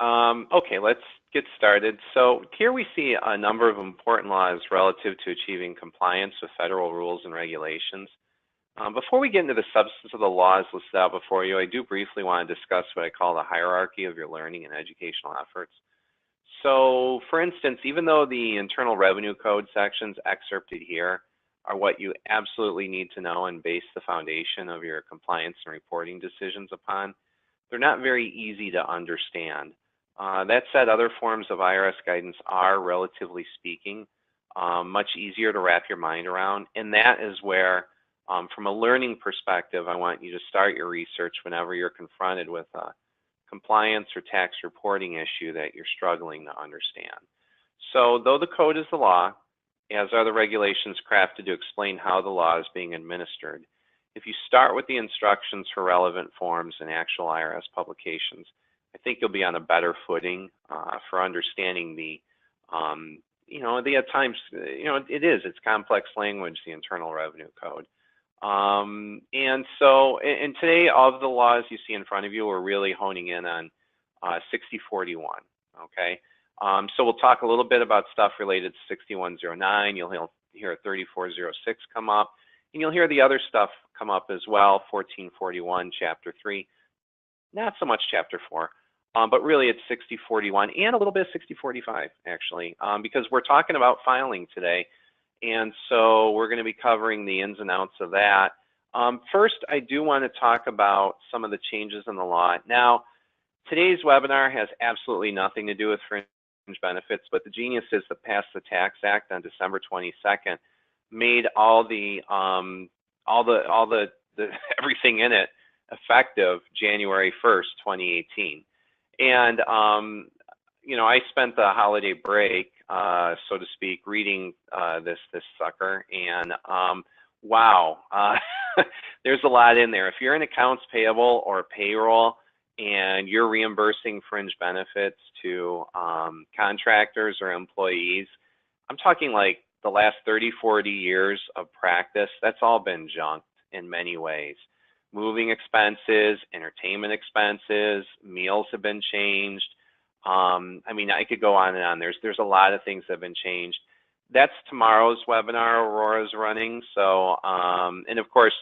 Okay, let's get started. So here we see a number of important laws relative to achieving compliance with federal rules and regulations. Before we get into the substance of the laws listed out before you, I do briefly want to discuss what I call the hierarchy of your learning and educational efforts. So, for instance, even though the Internal Revenue Code sections excerpted here are what you absolutely need to know and base the foundation of your compliance and reporting decisions upon, they're not very easy to understand. That said, other forms of IRS guidance are, relatively speaking, much easier to wrap your mind around, and that is where, from a learning perspective, I want you to start your research whenever you're confronted with a compliance or tax reporting issue that you're struggling to understand. So, though the code is the law, as are the regulations crafted to explain how the law is being administered, if you start with the instructions for relevant forms and actual IRS publications, I think you'll be on a better footing for understanding the, at times, it's complex language, the Internal Revenue Code. And today, of the laws you see in front of you, we're really honing in on 6041, okay? So we'll talk a little bit about stuff related to 6109. You'll hear 3406 come up, and you'll hear the other stuff come up as well, 1441, Chapter 3. Not so much Chapter 4, but really it's 6041 and a little bit of 6045, actually, because we're talking about filing today. And so we're going to be covering the ins and outs of that. First, I do want to talk about some of the changes in the law. Now, today's webinar has absolutely nothing to do with fringe benefits, but the geniuses that passed the Tax Act on December 22nd made all the everything in it effective January 1st, 2018. And I spent the holiday break, so to speak, reading this sucker, and wow, there's a lot in there. If you're in accounts payable or payroll and you're reimbursing fringe benefits to contractors or employees, I'm talking like the last 30, 40 years of practice, that's all been junked in many ways. Moving expenses, entertainment expenses, meals have been changed. I could go on and on. There's a lot of things that have been changed. That's tomorrow's webinar Aurora's running. So, and of course,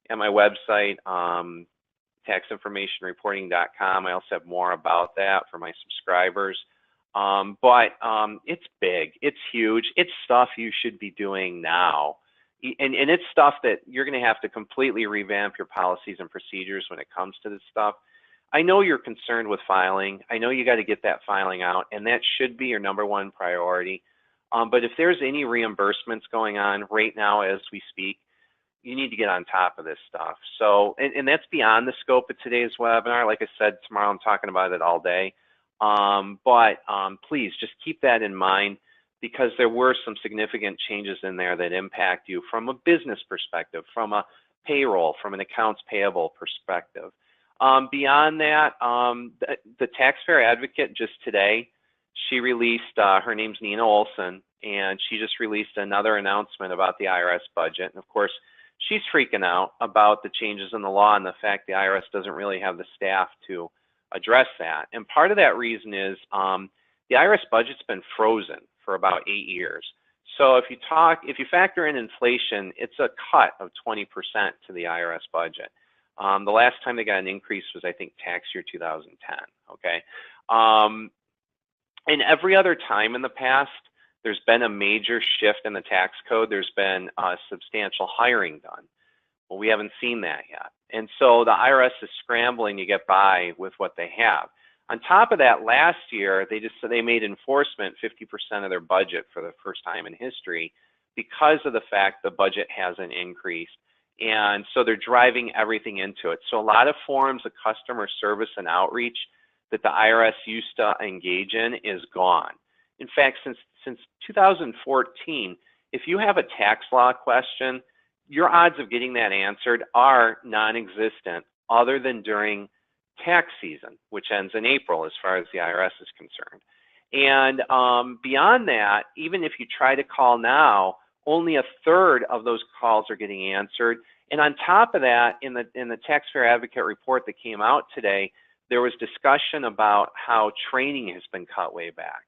at my website, taxinformationreporting.com, I also have more about that for my subscribers. But it's big, it's huge, it's stuff you should be doing now. And it's stuff that you're going to have to completely revamp your policies and procedures when it comes to this stuff. I know you're concerned with filing. I know you got to get that filing out, and that should be your number one priority. But if there's any reimbursements going on right now as we speak, you need to get on top of this stuff. So, and that's beyond the scope of today's webinar. Like I said, tomorrow I'm talking about it all day. But please just keep that in mind, because there were some significant changes in there that impact you from a business perspective, from a payroll, from an accounts payable perspective. Beyond that, the taxpayer advocate just today, she released, her name's Nina Olson, and she just released another announcement about the IRS budget. And of course, she's freaking out about the changes in the law and the fact the IRS doesn't really have the staff to address that. And part of that reason is the IRS budget's been frozen for about 8 years. So if you factor in inflation, it's a cut of 20% to the IRS budget. The last time they got an increase was, I think, tax year 2010, okay? And every other time in the past, there's been a major shift in the tax code. There's been substantial hiring done. Well, we haven't seen that yet. And so the IRS is scrambling to get by with what they have. On top of that, last year, they made enforcement 50% of their budget for the first time in history because of the fact the budget hasn't increased. And so they're driving everything into it. So a lot of forms of customer service and outreach that the IRS used to engage in is gone. In fact, since 2014, if you have a tax law question, your odds of getting that answered are non-existent, other than during tax season, which ends in April as far as the IRS is concerned. And beyond that, even if you try to call now, only a third of those calls are getting answered. And on top of that, in the Taxpayer Advocate report that came out today, there was discussion about how training has been cut way back.